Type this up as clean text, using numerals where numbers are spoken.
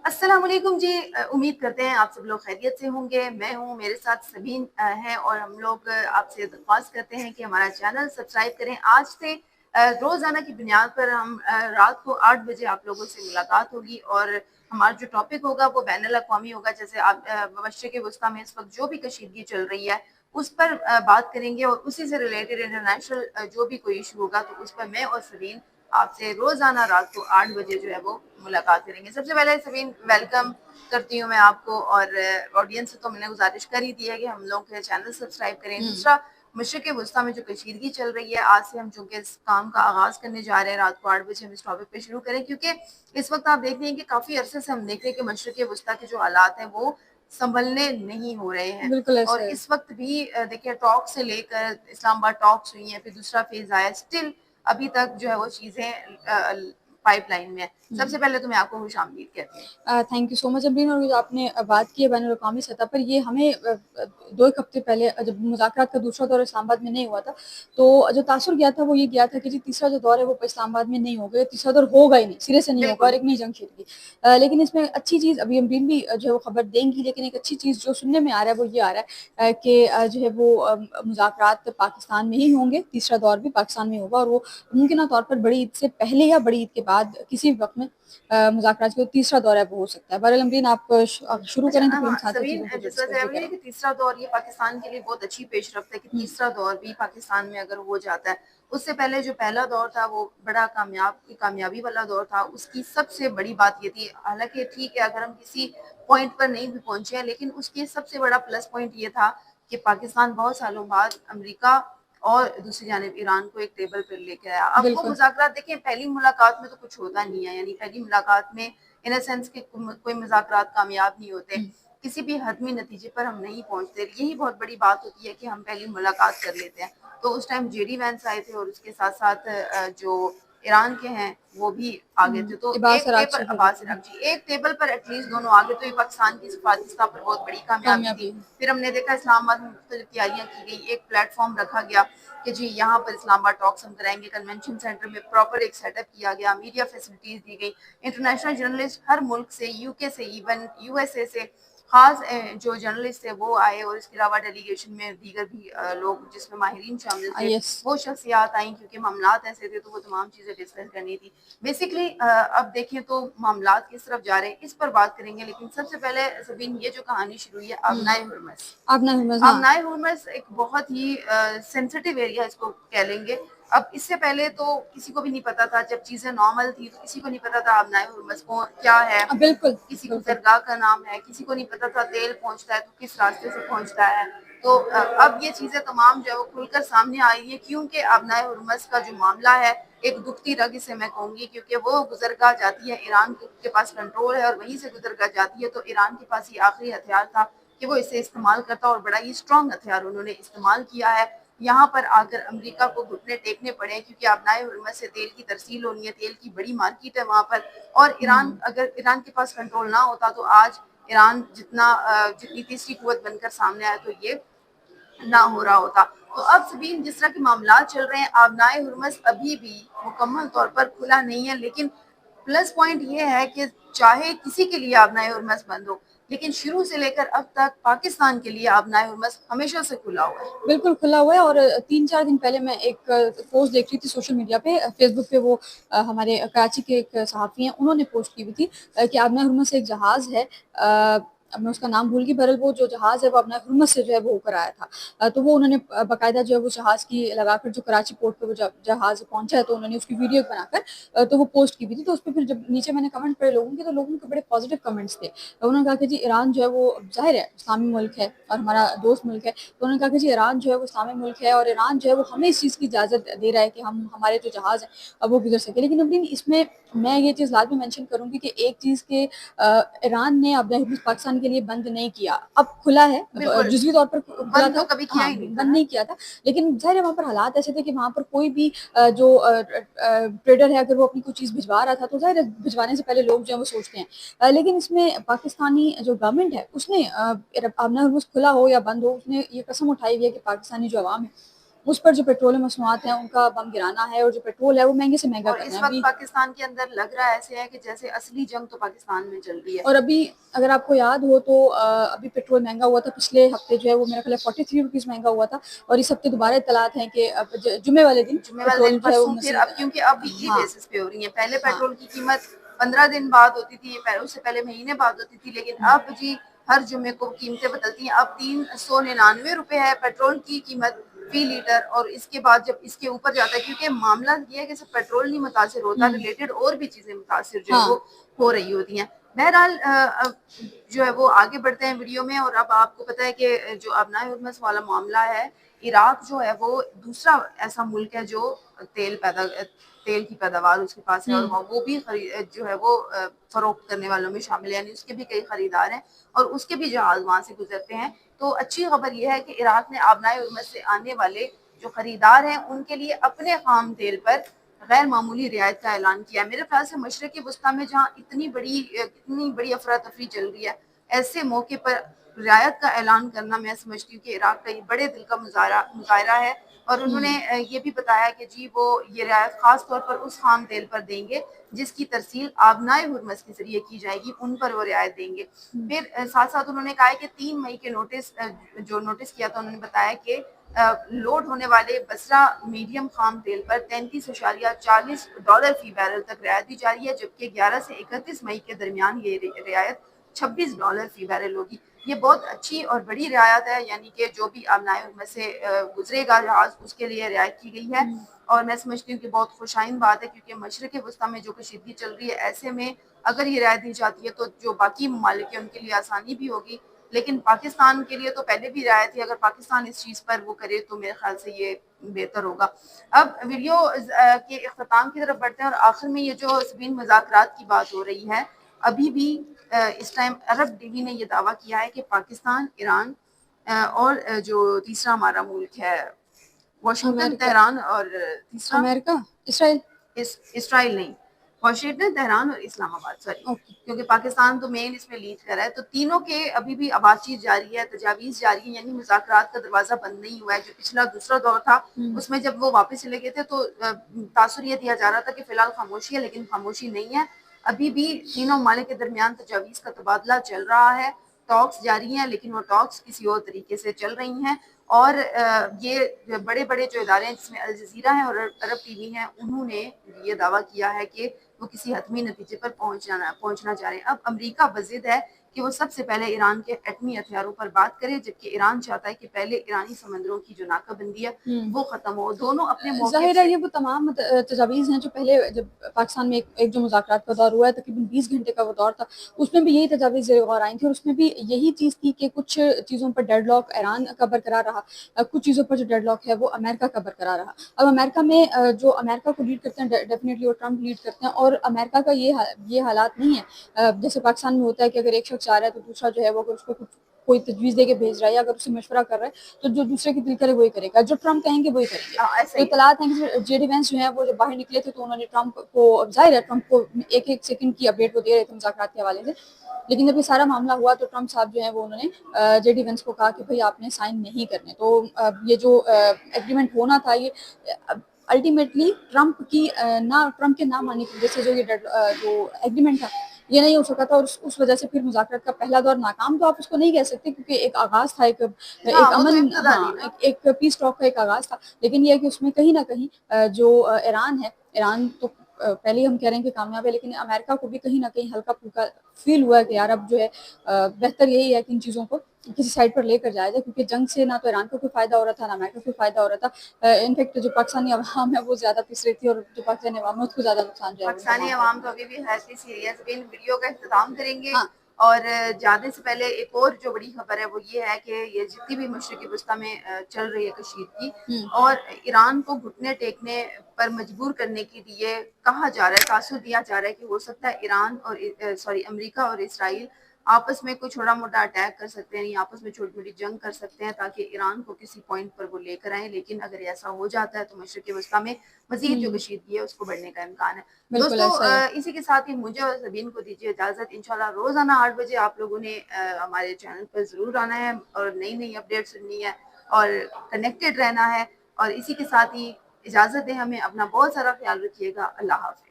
السلام علیکم جی، امید کرتے ہیں آپ سب لوگ خیریت سے ہوں گے۔ میں ہوں، میرے ساتھ سبین ہے، اور ہم لوگ آپ سے درخواست کرتے ہیں کہ ہمارا چینل سبسکرائب کریں۔ آج سے روزانہ کی بنیاد پر ہم رات کو 8 بجے آپ لوگوں سے ملاقات ہوگی، اور ہمارا جو ٹاپک ہوگا وہ بین الاقوامی ہوگا۔ جیسے آپ مشرق وسطیٰ میں اس وقت جو بھی کشیدگی چل رہی ہے اس پر بات کریں گے، اور اسی سے ریلیٹڈ انٹرنیشنل جو بھی کوئی ایشو ہوگا تو اس پر میں اور سبین آپ سے روزانہ رات کو 8 بجے جو ہے وہ ملاقات کریں گے۔ سب سے پہلے سبین ویلکم کرتی ہوں میں آپ کو، اور آڈینس سے تو میں نے گزارش کر ہی دی ہے کہ ہم لوگ کے چینل سبسکرائب کریں۔ دوسرا، مشرق وسطیٰ میں جو کشیدگی چل رہی ہے، آج سے ہم چونکہ اس کام کا آغاز کرنے جا رہے ہیں، رات کو 8 بجے ہم اس ٹاپک پہ شروع کریں، کیونکہ اس وقت آپ دیکھ رہے ہیں کہ کافی عرصے سے ہم دیکھ رہے ہیں کہ مشرق وسطیٰ کے جو حالات ہیں وہ سنبھلنے نہیں ہو رہے ہیں۔ بالکل اور ایسا ہے۔ اس وقت بھی دیکھیے ٹاک سے لے کر اسلام آباد ٹاکس ہوئی ہیں، پھر دوسرا فیز آیا، اسٹل ابھی تک جو ہے وہ چیزیں پائپ لائن میں ہے۔ سب سے پہلے تو میں آپ کو خوش آمدید کہتی ہوں۔ تھینک یو سو مچ ابرین، اور جو آپ نے بات کی ہے بین الاقوامی سطح پر، یہ ہمیں 2 ایک ہفتے پہلے جب مذاکرات کا دوسرا دور اسلام آباد میں نہیں ہوا تھا تو جو تاثر گیا تھا وہ یہ گیا تھا کہ جی تیسرا جو دور ہے وہ اسلام آباد میں نہیں ہوگا، تیسرا دور ہوگا ہی نہیں، سرے سے نہیں ہوگا، اور بالکل ایک نئی جنگ چھڑ گئی۔ لیکن اس میں اچھی چیز ابھی ابرین بھی جو ہے وہ خبر دیں گی، لیکن ایک اچھی چیز جو سننے میں آ رہا ہے وہ یہ آ رہا ہے کہ جو ہے وہ مذاکرات پاکستان میں ہی ہوں گے، تیسرا دور بھی پاکستان میں ہوگا، اور وہ ممکنہ طور پر بڑی عید سے پہلے یا بڑی عید کے بعد کسی بھی وقت میں مذاکرات کا تیسرا دور ہے وہ ہو سکتا ہے۔ بہرحال امرین آپ شروع اچھا کریں تو پھر ہم ہاں ساتھ ساتھ سبین، چیزوں کو جو جس طرح سے ڈسکس بھی ہے کریں کہ تیسرا دور یہ پاکستان کے لیے بہت اچھی پیش رفت ہے کہ گے۔ تیسرا دور بھی پاکستان میں اگر ہو جاتا ہے۔ اس سے پہلے جو پہلا دور تھا وہ بڑا کامیابی والا دور تھا۔ اس کی سب سے بڑی بات یہ تھی، حالانکہ ٹھیک ہے اگر ہم کسی پوائنٹ پر نہیں بھی پہنچے ہیں، لیکن اس کی سب سے بڑا پلس پوائنٹ یہ تھا کہ پاکستان بہت سالوں بعد امریکہ اور دوسری جانب ایران کو ایک ٹیبل پر لے کے آیا۔ اب وہ بالکل مذاکرات دیکھیں، پہلی ملاقات میں تو کچھ ہوتا نہیں ہے، یعنی پہلی ملاقات میں ان اے سینس کہ کوئی مذاکرات کامیاب نہیں ہوتے، کسی بھی حتمی نتیجے پر ہم نہیں پہنچتے۔ یہی بہت بڑی بات ہوتی ہے کہ ہم پہلی ملاقات کر لیتے ہیں۔ تو اس ٹائم جے ڈی وینس آئے تھے، اور اس کے ساتھ ساتھ جو ایران کے ہیں وہ بھی آگے تھے، تو عباس ایک ٹیبل کراچی ہے عباس عراقچی ایک ٹیبل پر ایٹ لیسٹ دونوں آگے، تو یہ پاکستان کی سفارتی سطح پر بہت بڑی کامیابی تھی۔ کامیابی ہے۔ پھر ہم نے دیکھا اسلام آباد میں مختلف تیاریاں کی گئی، ایک پلیٹ فارم رکھا گیا کہ جی یہاں پر اسلام آباد ٹاکس ہم کرائیں گے، کنونشن سینٹر میں پراپر ایک سیٹ اپ کیا گیا، میڈیا فیسلٹیز دی گئی، انٹرنیشنل جرنلسٹ ہر ملک سے، یو کے سے، ایون یو ایس اے سے خاص جو جرنلسٹ تھے وہ آئے، اور اس کے علاوہ ڈیلیگیشن میں دیگر بھی لوگ جس میں ماہرین شامل تھے یس وہ شخصیات آئیں، کیونکہ معاملات ایسے تھے تو وہ تمام چیزیں ڈسکس کرنی تھی۔ بیسکلی اب دیکھیں تو معاملات کس طرف جا رہے ہیں اس پر بات کریں گے، لیکن سب سے پہلے سبین یہ جو کہانی شروع ہوئی ہے آبنائے حرمس۔ آپ نہ ہاں آبنائے حرمس ایک بہت ہی سینسٹیو ایریا اس کو کہہ لیں گے۔ اب اس سے پہلے تو کسی کو بھی نہیں پتا تھا، جب چیزیں نارمل تھی تو کسی کو نہیں پتا تھا آبنائے حرمس کو کیا ہے، بالکل کسی کو بالکل درگاہ کا نام ہے، کسی کو نہیں پتا تھا تیل پہنچتا ہے تو کس راستے سے پہنچتا ہے۔ تو اب یہ چیزیں تمام جو ہے وہ کھل کر سامنے آئی ہیں، کیونکہ آبنائے حرمس کا جو معاملہ ہے ایک دکھتی رگ اسے میں کہوں گی، کیونکہ وہ گزرگاہ جاتی ہے، ایران کے پاس کنٹرول ہے، اور وہیں سے گزرگاہ جاتی ہے، تو ایران کے پاس یہ آخری ہتھیار تھا کہ وہ اسے استعمال کرتا، اور بڑا ہی اسٹرانگ ہتھیار انہوں نے استعمال کیا ہے۔ یہاں پر آ کر امریکہ کو گھٹنے ٹیکنے پڑے، کیونکہ آبنائے حرمس سے تیل کی ترسیل ہونی ہے، تیل کی بڑی مارکیٹ ہے وہاں پر، اور ایران اگر ایران کے پاس کنٹرول نہ ہوتا تو آج ایران جتنی تیسری قوت بن کر سامنے آیا تو یہ نہ ہو رہا ہوتا۔ تو اب سبین جس طرح کے معاملات چل رہے ہیں، آبنائے حرمس ابھی بھی مکمل طور پر کھلا نہیں ہے، لیکن پلس پوائنٹ یہ ہے کہ چاہے کسی کے لیے آبنائے حرمس بند ہو، لیکن شروع سے لے کر اب تک پاکستان کے لیے آبنائے حرمس ہمیشہ سے کھلا ہوا ہے۔ بالکل کھلا ہوا ہے، اور 3 4 دن پہلے میں ایک پوسٹ دیکھ رہی تھی سوشل میڈیا پہ، فیس بک پہ، وہ ہمارے کراچی کے ایک صحافی ہیں، انہوں نے پوسٹ کی ہوئی تھی کہ آبنائے حرمس سے ایک جہاز ہے، اب میں اس کا نام بھول گئی، بہرحال وہ جو جہاز ہے وہ آبنائے حرمس سے جو ہے وہ ہو کر آیا تھا، تو وہ انہوں نے باقاعدہ جو ہے وہ جہاز کی لگا کر جو کراچی پورٹ پہ وہ جہاز پہنچا ہے تو انہوں نے اس کی ویڈیو بنا کر تو وہ پوسٹ کی ہوئی تھی، تو اس پہ پھر جب نیچے میں نے کمنٹ پڑھے لوگوں کے، تو لوگوں کے بڑے پازیٹیو کمنٹس تھے۔ انہوں نے کہا کہ جی ایران جو ہے وہ ظاہر ہے اسلامی ملک ہے اور ہمارا دوست ملک ہے، تو انہوں نے کہا کہ جی ایران جو ہے وہ اسلامی ملک ہے، اور ایران جو ہے وہ ہمیں اس چیز کی اجازت دے رہا ہے کہ ہمارے جو جہاز ہیں اب وہ گزر سکے، لیکن ابھی اس میں یہ چیز لازمی مینشن کروں گی کہ ایک چیز کہ ایران نے اب پاکستان کے لیے بند نہیں کیا، اب کھلا ہے، بالکل، جزوی طور پر کھلا بند تھا، تو کبھی کیا ہاں ہی نہیں تھا بند نا۔ نہیں کیا تھا، لیکن ظاہر ہے وہاں پر حالات ایسے تھے کہ وہاں پر کوئی بھی جو ٹریڈر ہے اگر وہ اپنی کوئی چیز بھجوا رہا تھا تو ظاہر ہے بھجوانے سے پہلے لوگ جو ہیں وہ سوچتے ہیں، لیکن اس میں پاکستانی جو گورنمنٹ ہے اس نے آبنائے حرمس کھلا ہو یا بند ہو، اس نے یہ قسم اٹھائی ہوئی ہے کہ پاکستانی جو عوام ہے اس پر جو پیٹرول مصنوعات ہیں ان کا بم گرانا ہے، اور جو پیٹرول ہے وہ مہنگے سے مہنگا اور کرنا اس ہے وقت ابھی. پاکستان کے اندر لگ رہا ایسے ہے کہ جیسے اصلی جنگ تو پاکستان میں چل رہی ہے. اور ابھی اگر آپ کو یاد ہو تو ابھی پیٹرول مہنگا ہوا تھا پچھلے ہفتے، جو ہے وہ میرا خیال ہے 43 روپیز مہنگا ہوا تھا، اور اس ہفتے دوبارہ اطلاعات ہیں کہ جمعے والے دن جمعے والے دن پیٹرول جو ہے وہ پرسوں پھر مزید. اب کیونکہ اب ویکلی ہاں بیسس پہ ہو رہی ہیں. پہلے ہاں پیٹرول کی قیمت 15 دن بعد ہوتی تھی، اس سے پہلے مہینے بعد ہوتی تھی، لیکن اب جی ہر جمعے کو قیمتیں بدلتی ہیں. اب 399 روپے ہے پیٹرول کی قیمت فی لیٹر، اور اس کے بعد جب اس کے اوپر جاتا ہے، کیونکہ معاملہ یہ ہے کہ صرف پیٹرول نہیں متاثر ہوتا، ریلیٹڈ اور بھی چیزیں متاثر جو ہے ہاں وہ ہو رہی ہوتی ہیں. بہرحال جو ہے وہ آگے بڑھتے ہیں ویڈیو میں. اور اب آپ کو پتہ ہے کہ جو ابنائے حرمز والا معاملہ ہے، عراق جو ہے وہ دوسرا ایسا ملک ہے جو تیل کی پیداوار اس کے پاس ہے، اور وہ بھی جو ہے وہ فروخت کرنے والوں میں شامل ہے، یعنی اس کے بھی کئی خریدار ہیں اور اس کے بھی جہاز وہاں سے گزرتے ہیں. تو اچھی خبر یہ ہے کہ عراق نے آبنائے حرمز سے آنے والے جو خریدار ہیں ان کے لیے اپنے خام تیل پر غیر معمولی رعایت کا اعلان کیا ہے. میرے خیال سے مشرق وسطیٰ میں جہاں اتنی بڑی افراتفری چل رہی ہے، ایسے موقع پر رعایت کا اعلان کرنا میں سمجھتی ہوں کہ عراق کا یہ بڑے دل کا مظاہرہ ہے. اور انہوں نے یہ بھی بتایا کہ جی وہ یہ رعایت خاص طور پر اس خام تیل پر دیں گے جس کی ترسیل آبنائے حرمز کے ذریعے کی جائے گی، ان پر وہ رعایت دیں گے. پھر ساتھ ساتھ انہوں نے کہا کہ 3 مئی کے نوٹس کیا تھا، انہوں نے بتایا کہ لوڈ ہونے والے بسرا میڈیم خام تیل پر $33.40 فی بیرل تک رعایت دی جا رہی ہے، جبکہ 11 سے 31 مئی کے درمیان یہ رعایت $26 فی بیرل ہوگی. یہ بہت اچھی اور بڑی رعایت ہے، یعنی کہ جو بھی آبنائے حرمز سے گزرے گا جہاز اس کے لیے رعایت کی گئی ہے. اور میں سمجھتی ہوں کہ بہت خوش آئند بات ہے، کیونکہ مشرق وسطیٰ میں جو کشیدگی چل رہی ہے، ایسے میں اگر یہ رعایت دی جاتی ہے تو جو باقی ممالک ہیں ان کے لیے آسانی بھی ہوگی. لیکن پاکستان کے لیے تو پہلے بھی رعایت تھی، اگر پاکستان اس چیز پر وہ کرے تو میرے خیال سے یہ بہتر ہوگا. اب ویڈیو کے اختتام کی طرف بڑھتے ہیں، اور آخر میں یہ جو سبین مذاکرات کی بات ہو رہی ہے، ابھی بھی اس ٹائم عرب ٹی وی نے یہ دعویٰ کیا ہے کہ پاکستان، ایران اور جو تیسرا ہمارا ملک ہے واشنگٹن، امریکہ تہران، اور تیسرا امریکہ اسرائیل. اسرائیل نہیں، واشنگٹن، تہران اور اسلام آباد، سوری، اوکے. کیونکہ پاکستان تو مین اس میں لیڈ کر رہا ہے. تو تینوں کے ابھی بھی بات چیت جاری ہے، تجاویز جاری ہیں، یعنی مذاکرات کا دروازہ بند نہیں ہوا ہے. جو پچھلا دوسرا دور تھا اس میں جب وہ واپس چلے گئے تھے تو تاثر یہ دیا جا رہا تھا کہ فی الحال خاموشی ہے، لیکن خاموشی نہیں ہے. ابھی بھی تینوں ممالک کے درمیان تجاویز کا تبادلہ چل رہا ہے، ٹاکس جاری ہیں، لیکن وہ ٹاکس کسی اور طریقے سے چل رہی ہیں. اور یہ بڑے بڑے جو ادارے ہیں جس میں الجزیرہ ہیں اور عرب ٹی وی ہیں، انہوں نے یہ دعویٰ کیا ہے کہ وہ کسی حتمی نتیجے پر پہنچنا چاہ رہے ہیں. اب امریکہ بضد ہے کہ وہ سب سے پہلے ایران کے ایٹمی ہتھیاروں پر بات کرے، جبکہ ایران چاہتا ہے کہ پہلے ایرانی سمندروں کی جو ناکہ بندی ہے وہ ختم ہو. دونوں اپنے موقف ظاہر ہے سے یہ وہ تمام تجاویز ہیں جو پہلے جب پاکستان میں ایک جو مذاکرات کا دور ہوا ہے، تقریباً 20 گھنٹے کا وہ دور تھا، اس میں بھی یہی تجاویز زیر غور آئی تھی، اور اس میں بھی یہی چیز تھی کہ کچھ چیزوں پر ڈیڈ لاک ایران کا برقرار رہا، کچھ چیزوں پر جو ڈیڈ لاک ہے وہ امریکہ کا برقرار رہا. اب امریکہ میں جو امریکہ کو لیڈ کرتے ہیں ڈیفینیٹلی، اور ٹرمپ لیڈ کرتے ہیں، اور امریکہ کا یہ حالات نہیں ہے جیسے پاکستان میں ہوتا ہے کہ اگر ایک شخص آ رہا ہے تو دوسرا جو ہے وہ اگر اس کو کوئی تجویز دے کے بھیج رہا ہے یا اگر اسے مشورہ کر رہا ہے تو جو دوسرے کی دل کرے وہی کرے گا، جو ٹرمپ کہیں گے وہی کریں گے. ایسا تو ہی ہے. اطلاعات ہیں کہ جے ڈی وینس جو ہیں وہ جب باہر نکلے تھے تو انہوں نے ٹرمپ کو، ظاہر ہے ٹرمپ کو ایک ایک سیکنڈ کی اپڈیٹ وہ دے رہے تھے مذاکرات کے حوالے سے، لیکن جب یہ سارا معاملہ ہوا تو ٹرمپ صاحب جو ہیں وہ انہوں نے جے ڈی وینس کو کہا کہ بھائی آپ نے سائن نہیں کرنے. تو یہ جو ایگریمنٹ ہونا تھا یہ الٹیمیٹلی ٹرمپ کے نہ ماننے کی وجہ سے جو ایگریمنٹ تھا یہ نہیں ہو سکا تھا، اور اس وجہ سے پھر مذاکرات کا پہلا دور ناکام تو آپ اس کو نہیں کہہ سکتے، کیونکہ ایک آغاز تھا، ایک ہاں وہ تو امن، ابتدا ہاں تھی نا. ایک پیس ٹاک کا ایک آغاز تھا. لیکن یہ ہے کہ اس میں کہیں نہ کہیں جو ایران ہے، ایران تو پہلے ہم کہہ رہے ہیں کہ کامیاب ہے، لیکن امریکہ کو بھی کہیں نہ کہیں ہلکا پھلکا فیل ہوا ہے کہ یار اب جو ہے بہتر یہی ہے کہ ان چیزوں کو کسی سائڈ پر لے کر جایا جائے، کیونکہ جنگ سے نہ تو ایران کو کوئی فائدہ ہو رہا تھا نہ امریکہ کو کوئی فائدہ ہو رہا تھا. انفیکٹ جو پاکستانی عوام ہے وہ زیادہ پس رہی تھی، اور جو پاکستانی عوام ہے اس کو زیادہ نقصان جو ہے وہ پاکستانی تمام عوام تو ابھی بھی ہیلتھی سیریس بھی. ویڈیو کا اختتام کریں گے، ہاں. اور جانے سے پہلے ایک اور جو بڑی خبر ہے وہ یہ ہے کہ یہ جتنی بھی مشرقی وسطیٰ میں چل رہی ہے کشیدگی اور ایران کو گھٹنے ٹیکنے پر مجبور کرنے کے لیے کہا جا رہا ہے، تاثر دیا جا رہا ہے کہ ہو سکتا ہے ایران اور امریکہ اور اسرائیل آپس میں کوئی چھوٹا موٹا اٹیک کر سکتے ہیں، یا آپس میں چھوٹی موٹی جنگ کر سکتے ہیں تاکہ ایران کو کسی پوائنٹ پر وہ لے کر آئیں. لیکن اگر ایسا ہو جاتا ہے تو مشرقی وسطیٰ میں مزید جو کشیدگی ہے اس کو بڑھنے کا امکان ہے. بالکل دوستو ایسا ہی ہے. اسی کے ساتھ ہی مجھے اور زبین کو دیجیے اجازت. انشاءاللہ روزانہ 8 بجے آپ لوگوں نے ہمارے چینل پر ضرور آنا ہے اور نئی نئی اپڈیٹ سننی ہے اور کنیکٹڈ رہنا ہے. اور اسی کے ساتھ ہی اجازت دیں ہمیں، اپنا بہت سارا خیال رکھیے گا، اللہ حافظ۔